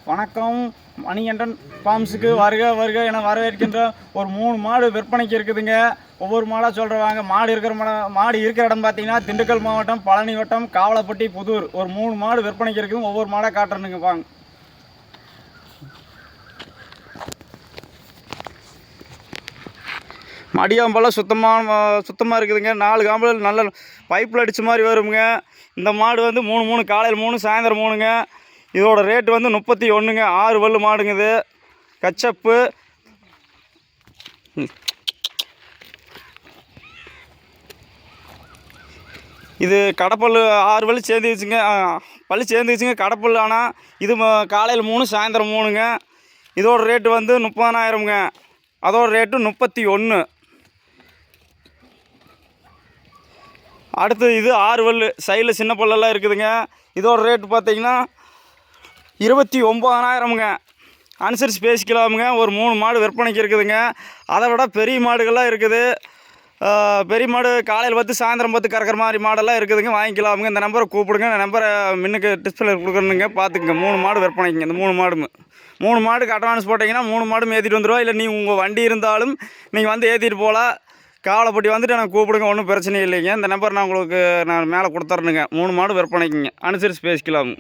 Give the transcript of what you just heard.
வணக்கம். மணிகண்டன் ஃபார்ம்ஸுக்கு வருக என வரவேற்கின்ற ஒரு 3 மாடு விற்பனைக்கு இருக்குதுங்க. ஒவ்வொரு மாடாக சொல்கிறவாங்க. மாடு இருக்கிற இடம் பார்த்தீங்கன்னா திண்டுக்கல் மாவட்டம், பழனி வட்டம், காவலப்பட்டி, புதூர். ஒரு 3 மாடு விற்பனைக்கு இருக்குது. ஒவ்வொரு மாடாக காட்டுறனுங்க வாங்க. மடியாம்பெல்லாம் சுத்தமாக இருக்குதுங்க. 4 காம்பல் நல்ல பைப்பில் அடித்த மாதிரி வருங்க. இந்த மாடு வந்து 3 காலையில் 3 சாயந்தரம் 3ங்க. இதோட ரேட்டு வந்து 31ங்க. 6 பல்லு மாடுங்க. இது கச்சப்பு. இது கடைப்பல் 6 பல்லு சேர்ந்துச்சுங்க. பல்லு சேர்ந்துச்சுங்க கடைப்பல். ஆனால் இது காலையில் 3 சாயந்தரம் 3ங்க. இதோட ரேட்டு வந்து 30,000ங்க. அதோட ரேட்டு 31. அடுத்து இது 6 பல்லு சைடில் சின்ன பல்லெல்லாம் இருக்குதுங்க. இதோட ரேட்டு பார்த்தீங்கன்னா 29,000ங்க. அனுசரித்து பேசிக்கலாமுங்க. ஒரு 3 மாடு விற்பனைக்கு இருக்குதுங்க. அதை விட பெரிய மாடுகள்லாம் இருக்குது. பெரிய மாடு காலையில் 10 சாயந்தரம் 10 கறக்கிற மாதிரி மாடெல்லாம் இருக்குதுங்க. வாங்கிக்கலாமுங்க. இந்த நம்பரை கூப்பிடுங்க. இந்த நம்பரை மின்னுக்கு டிஸ்பிளே கொடுக்குறனுங்க. பார்த்துக்குங்க. 3 மாடு விற்பனைக்குங்க. இந்த 3 மாடுக்கு அட்வான்ஸ் போட்டிங்கன்னா 3 மாடும் ஏற்றிட்டு வந்துடுவோம். இல்லை நீங்கள் உங்கள் வண்டி இருந்தாலும் நீங்கள் வந்து ஏற்றிட்டு போகலாம். காவலப்பட்டி வந்துட்டு எனக்கு கூப்பிடுங்க. ஒன்றும் பிரச்சனை இல்லைங்க. இந்த நம்பர் நான் உங்களுக்கு மேலே கொடுத்துட்றேனுங்க. 3 மாடு விற்பனைக்குங்க. அனுசரித்து பேசிக்கலாம்.